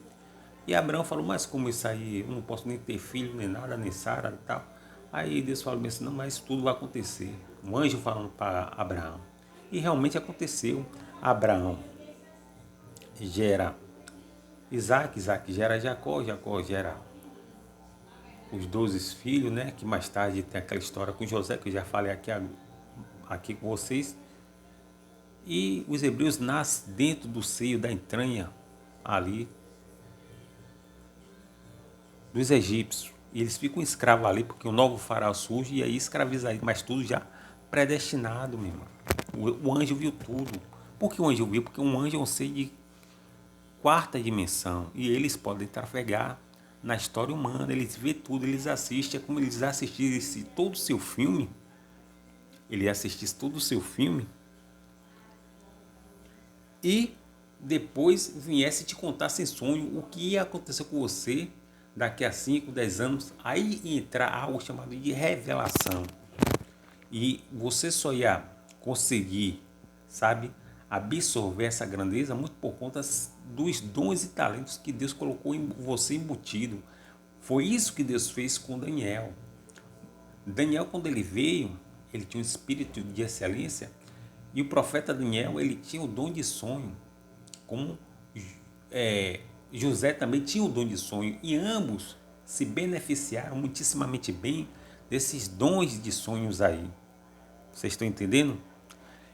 E Abraão falou: mas como isso aí, eu não posso nem ter filho, nem nada, nem Sara e tal. Aí Deus falou bem assim: não, mas tudo vai acontecer. Um anjo falando para Abraão. E realmente aconteceu. Abraão gera Isaac, Isaac gera Jacó, Jacó gera os 12 filhos, né? Que mais tarde tem aquela história com José, que eu já falei aqui com vocês. E os hebreus nascem dentro do seio da entranha ali dos egípcios. E eles ficam escravos ali, porque o novo faraó surge e aí escraviza eles, mas tudo já predestinado, meu irmão. O anjo viu tudo. Por que o anjo viu? Porque um anjo é um ser de quarta dimensão e eles podem trafegar na história humana, eles vê tudo, eles assistem, é como eles assistissem todo o seu filme, ele assistisse todo o seu filme e depois viesse te contar sem sonho o que ia acontecer com você daqui a 5, 10 anos, aí ia entrar algo chamado de revelação e você só ia conseguir, sabe, absorver essa grandeza muito por conta dos dons e talentos que Deus colocou em você embutido. Foi isso que Deus fez com Daniel. Daniel, quando ele veio, ele tinha um espírito de excelência e o profeta Daniel, ele tinha o dom de sonho, como José também tinha o dom de sonho e ambos se beneficiaram muitíssimamente bem desses dons de sonhos aí. Vocês estão entendendo?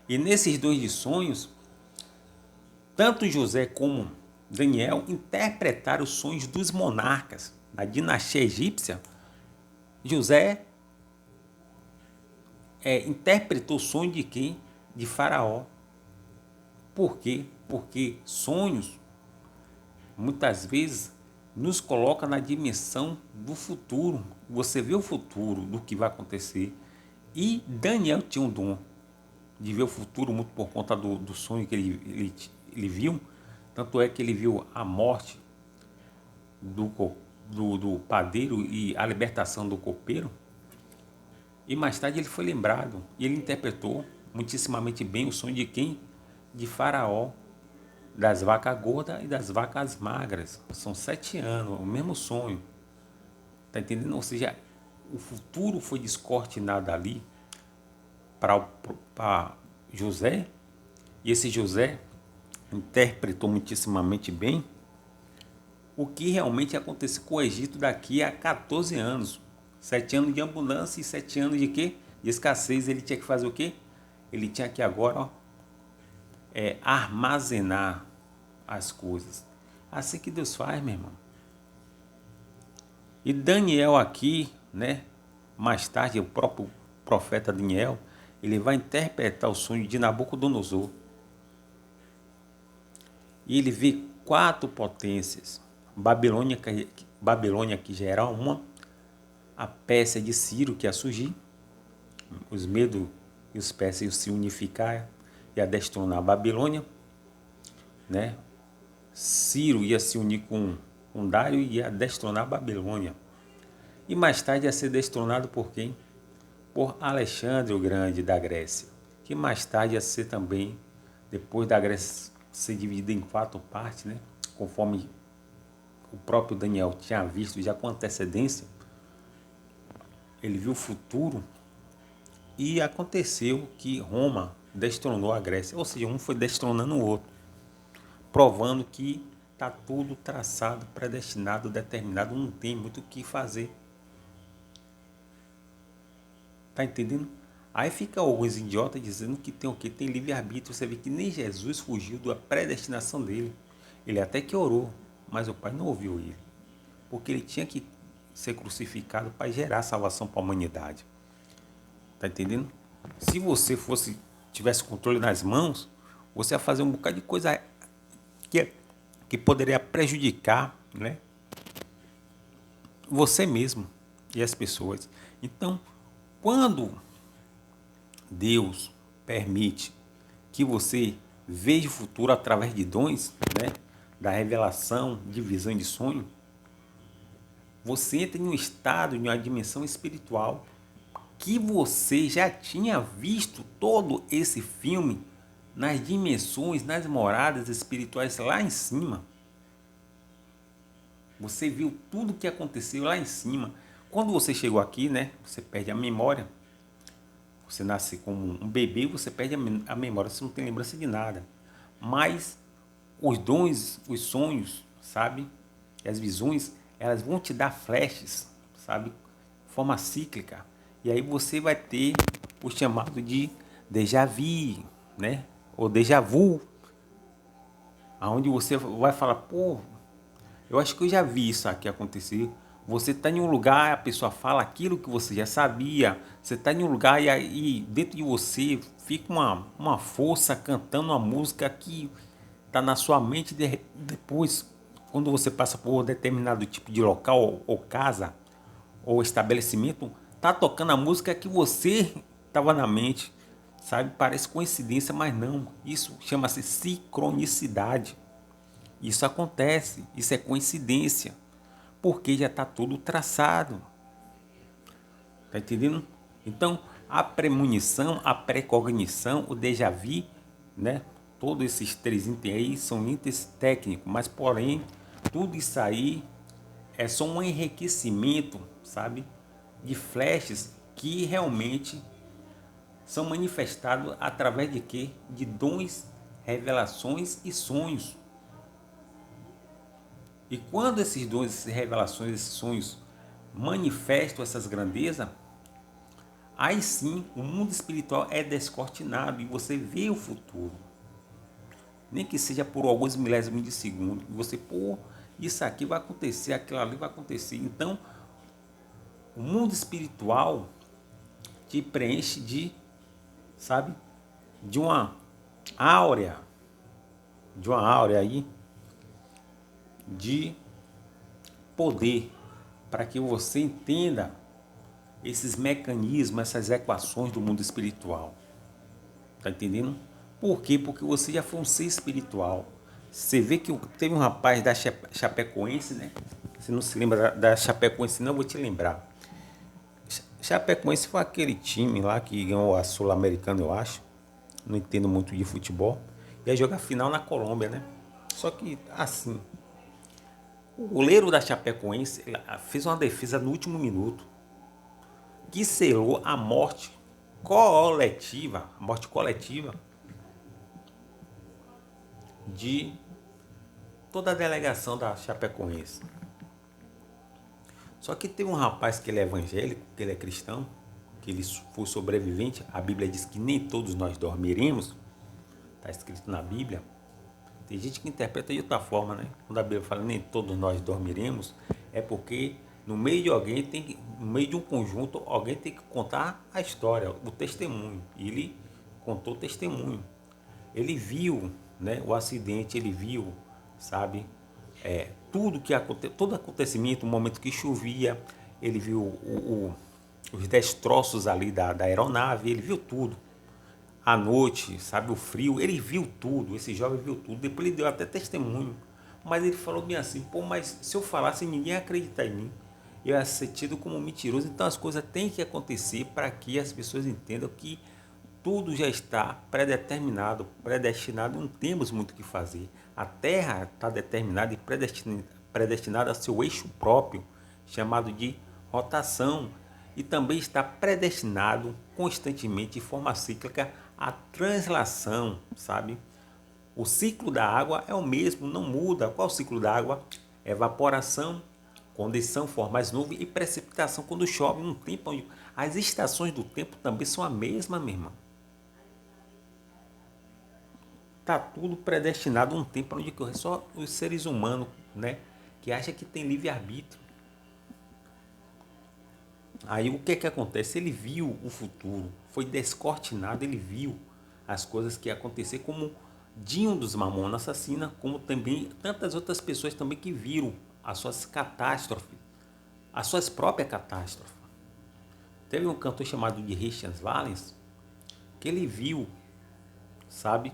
E nesses dons de sonhos, tanto José como Daniel interpretaram os sonhos dos monarcas da dinastia egípcia. José interpretou o sonho de quem? De Faraó. Por quê? Porque sonhos, muitas vezes, nos coloca na dimensão do futuro. Você vê o futuro do que vai acontecer. E Daniel tinha um dom de ver o futuro muito por conta do sonho que ele viu. Tanto é que ele viu a morte do padeiro e a libertação do copeiro. E mais tarde ele foi lembrado e ele interpretou muitíssimamente bem o sonho de quem? De Faraó, das vacas gordas e das vacas magras. São 7 anos, o mesmo sonho. Está entendendo? Ou seja, o futuro foi descortinado ali para José, e esse José interpretou muitíssimamente bem o que realmente aconteceu com o Egito daqui a 14 anos. 7 anos de abundância e 7 anos de quê? De escassez. Ele tinha que fazer o quê? Ele tinha que agora armazenar as coisas. Assim que Deus faz, meu irmão. E Daniel aqui, né? Mais tarde, o próprio profeta Daniel, ele vai interpretar o sonho de Nabucodonosor. E ele vê 4 potências. Babilônia, que já era uma, a Pérsia de Ciro, que ia surgir, os medos e os persas iam se unificar e a destronar a Babilônia, né? Ciro ia se unir com Dário e ia destronar a Babilônia. E mais tarde ia ser destronado por quem? Por Alexandre o Grande da Grécia, que mais tarde ia ser também, depois da Grécia ser dividida em 4 partes, né? Conforme o próprio Daniel tinha visto já com antecedência, ele viu o futuro e aconteceu que Roma destronou a Grécia, ou seja, um foi destronando o outro, provando que está tudo traçado, predestinado, determinado, não tem muito o que fazer. Tá entendendo? Aí fica alguns idiotas dizendo que tem o quê? Tem livre-arbítrio. Você vê que nem Jesus fugiu da predestinação dele. Ele até que orou, mas o Pai não ouviu ele. Porque ele tinha que ser crucificado para gerar salvação para a humanidade. Tá entendendo? Se você tivesse controle nas mãos, você ia fazer um bocado de coisa que, que poderia prejudicar, né, você mesmo e as pessoas. Então, quando Deus permite que você veja o futuro através de dons, né, da revelação, de visão e de sonho, você entra em um estado, em uma dimensão espiritual que você já tinha visto todo esse filme nas dimensões, nas moradas espirituais lá em cima. Você viu tudo o que aconteceu lá em cima. Quando você chegou aqui, né, você perde a memória. Você nasce como um bebê, você perde a memória, você não tem lembrança de nada. Mas os dons, os sonhos, sabe? E as visões, elas vão te dar flashes, sabe? De forma cíclica. E aí você vai ter o chamado de déjà vu, né? Ou déjà vu. Onde você vai falar, pô, eu acho que eu já vi isso aqui acontecer. Você está em um lugar, a pessoa fala aquilo que você já sabia. Você está em um lugar e aí dentro de você fica uma força cantando uma música que está na sua mente. Depois, quando você passa por determinado tipo de local ou casa ou estabelecimento, tá tocando a música que você estava na mente. Sabe? Parece coincidência, mas não. Isso chama-se sincronicidade. Isso acontece, isso é coincidência, porque já está tudo traçado. Tá entendendo? Então, a premonição, a precognição, o déjà vu, né? Todos esses três itens aí são itens técnicos, mas porém, tudo isso aí é só um enriquecimento, sabe? De flashes que realmente são manifestados através de quê? De dons, revelações e sonhos. E quando esses dons, essas revelações, esses sonhos manifestam essas grandezas, aí sim o mundo espiritual é descortinado e você vê o futuro. Nem que seja por alguns milésimos de segundo. E você, pô, isso aqui vai acontecer, aquilo ali vai acontecer. Então, o mundo espiritual te preenche de, sabe, de uma áurea, aí, de poder, para que você entenda esses mecanismos, essas equações do mundo espiritual. Tá entendendo? Por quê? Porque você já foi um ser espiritual. Você vê que teve um rapaz da Chapecoense, né? Você não se lembra da Chapecoense, não, eu vou te lembrar. Chapecoense foi aquele time lá que ganhou a Sul-Americana, eu acho. Não entendo muito de futebol. Ia jogar final na Colômbia, né? Só que, assim, o goleiro da Chapecoense fez uma defesa no último minuto que selou a morte coletiva de toda a delegação da Chapecoense. Só que tem um rapaz que ele é evangélico, que ele é cristão, que ele foi sobrevivente. A Bíblia diz que nem todos nós dormiremos. Está escrito na Bíblia. Tem gente que interpreta de outra forma, né? Quando a Bíblia fala nem todos nós dormiremos, é porque no meio de alguém no meio de um conjunto, alguém tem que contar a história, o testemunho. E ele contou o testemunho. Ele viu, né, o acidente, ele viu, sabe, tudo que aconteceu, todo acontecimento, o momento que chovia, ele viu os destroços ali da aeronave, ele viu tudo. À noite, sabe, o frio, ele viu tudo, esse jovem viu tudo, depois ele deu até testemunho, mas ele falou bem assim, pô, mas se eu falasse ninguém ia acreditar em mim, eu ia ser tido como mentiroso. Então as coisas têm que acontecer para que as pessoas entendam que tudo já está predeterminado, predestinado, não temos muito o que fazer. A Terra está determinada e predestinada a seu eixo próprio, chamado de rotação, e também está predestinado constantemente, de forma cíclica, a translação, sabe? O ciclo da água é o mesmo, não muda. Qual é o ciclo da água? Evaporação, condensação, formar as nuvens e precipitação quando chove. Um tempo onde as estações do tempo também são a mesma, minha irmã. Tá tudo predestinado a um tempo onde só os seres humanos, né, que acham que tem livre-arbítrio. Aí o que que acontece? Ele viu o futuro, foi descortinado, ele viu as coisas que iam acontecer, como Dinho dos Mamonas Assassina, como também tantas outras pessoas também que viram as suas catástrofes, as suas próprias catástrofes. Teve um cantor chamado de Richard Valens, que ele viu, sabe,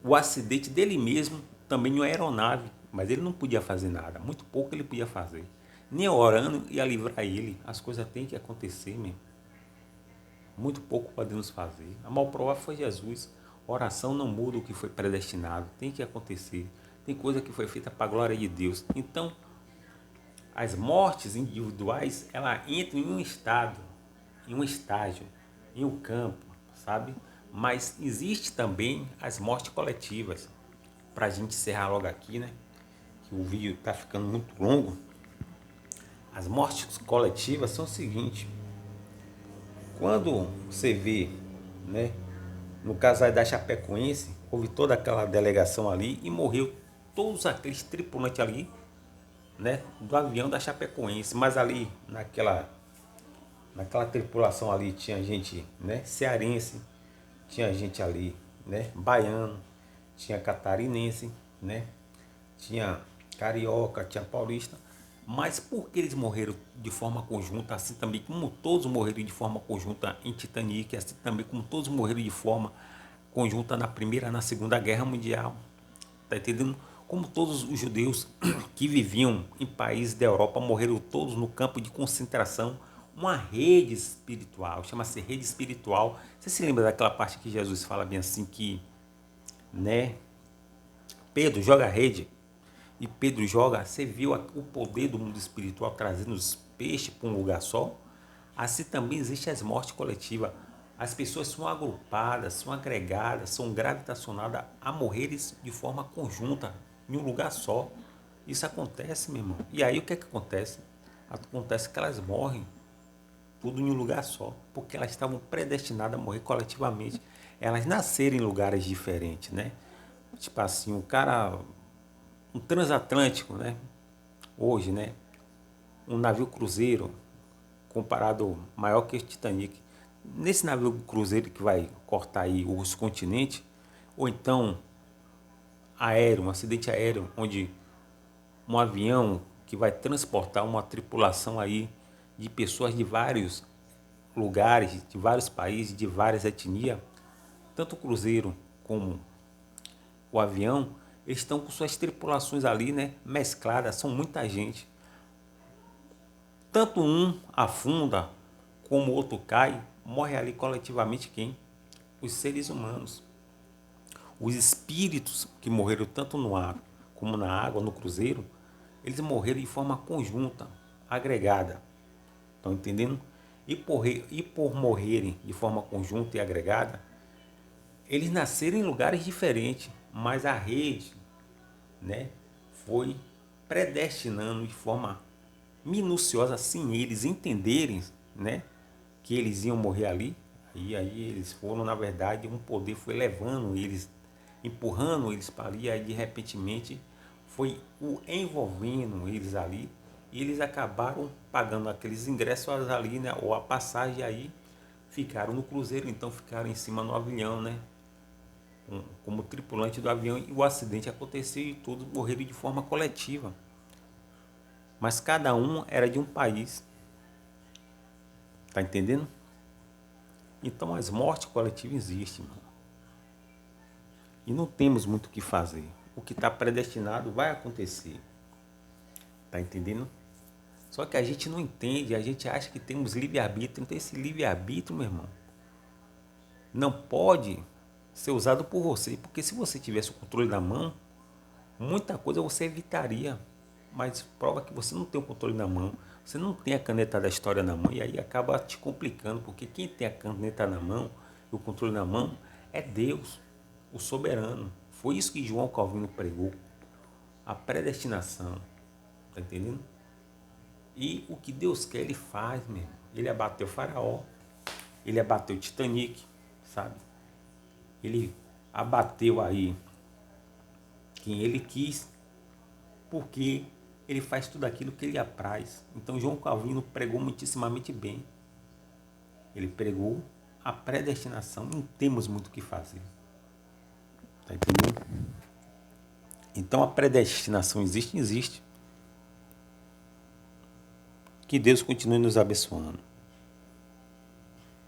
o acidente dele mesmo, também em uma aeronave, mas ele não podia fazer nada, muito pouco ele podia fazer. Nem orando ia livrar ele, as coisas têm que acontecer mesmo. Muito pouco podemos fazer. A maior prova foi Jesus. Oração não muda o que foi predestinado, tem que acontecer. Tem coisa que foi feita para a glória de Deus. Então, as mortes individuais, ela entra em um estado, em um estágio, em um campo, sabe? Mas existe também as mortes coletivas. Para a gente encerrar logo aqui, né? Que o vídeo está ficando muito longo. As mortes coletivas são o seguinte: quando você vê, né? No caso aí da Chapecoense, houve toda aquela delegação ali e morreu todos aqueles tripulantes ali, né? Do avião da Chapecoense. Mas ali naquela tripulação ali tinha gente, né, cearense, tinha gente ali, né, baiano, tinha catarinense, né, tinha carioca, tinha paulista. Mas por que eles morreram de forma conjunta, assim também como todos morreram de forma conjunta em Titanic, assim também como todos morreram de forma conjunta na Primeira e na Segunda Guerra Mundial? Tá entendendo? Como todos os judeus que viviam em países da Europa morreram todos no campo de concentração, uma rede espiritual, chama-se rede espiritual. Você se lembra daquela parte que Jesus fala bem assim que, né, Pedro joga a rede e Pedro joga, você viu o poder do mundo espiritual trazendo os peixes para um lugar só? Assim também existe as mortes coletivas. As pessoas são agrupadas, são agregadas, são gravitacionadas a morrer de forma conjunta, em um lugar só. Isso acontece, meu irmão. E aí o que é que acontece? Acontece que elas morrem tudo em um lugar só, porque elas estavam predestinadas a morrer coletivamente. Elas nasceram em lugares diferentes, né? Tipo assim, o cara, um transatlântico, né? Hoje, né? Um navio cruzeiro comparado maior que o Titanic. Nesse navio cruzeiro que vai cortar aí os continentes, ou então aéreo, um acidente aéreo, onde um avião que vai transportar uma tripulação aí de pessoas de vários lugares, de vários países, de várias etnias, tanto o cruzeiro como o avião, eles estão com suas tripulações ali, né, mescladas, são muita gente. Tanto um afunda como o outro cai, morre ali coletivamente quem? Os seres humanos. Os espíritos que morreram tanto no ar como na água, no cruzeiro, eles morreram de forma conjunta, agregada. Estão entendendo? E por morrerem de forma conjunta e agregada, eles nasceram em lugares diferentes, mas a rede, né, foi predestinando de forma minuciosa, sem eles entenderem, né, que eles iam morrer ali. E aí eles foram, na verdade, um poder foi levando eles, empurrando eles para ali, aí de repentemente foi o envolvendo eles ali, e eles acabaram pagando aqueles ingressos ali, né, ou a passagem, aí ficaram no cruzeiro, então ficaram em cima no avião, né, como tripulante do avião, e o acidente aconteceu e todos morreram de forma coletiva. Mas cada um era de um país, tá entendendo? Então as mortes coletivas existem, mano. E não temos muito o que fazer. O que está predestinado vai acontecer. Tá entendendo? Só que a gente não entende, a gente acha que temos livre-arbítrio. Então esse livre-arbítrio, meu irmão, não pode ser usado por você. Porque se você tivesse o controle na mão, muita coisa você evitaria. Mas prova que você não tem o controle na mão. Você não tem a caneta da história na mão. E aí acaba te complicando. Porque quem tem a caneta na mão e o controle na mão é Deus, o soberano. Foi isso que João Calvino pregou. A predestinação. Tá entendendo? E o que Deus quer, Ele faz, mesmo. Ele abateu o Faraó. Ele abateu o Titanic, sabe? Ele abateu aí quem Ele quis. Porque ele faz tudo aquilo que lhe apraz. Então João Calvino pregou muitíssimamente bem. Ele pregou a predestinação. Não temos muito o que fazer. Tá entendendo? Então a predestinação existe, existe. Que Deus continue nos abençoando.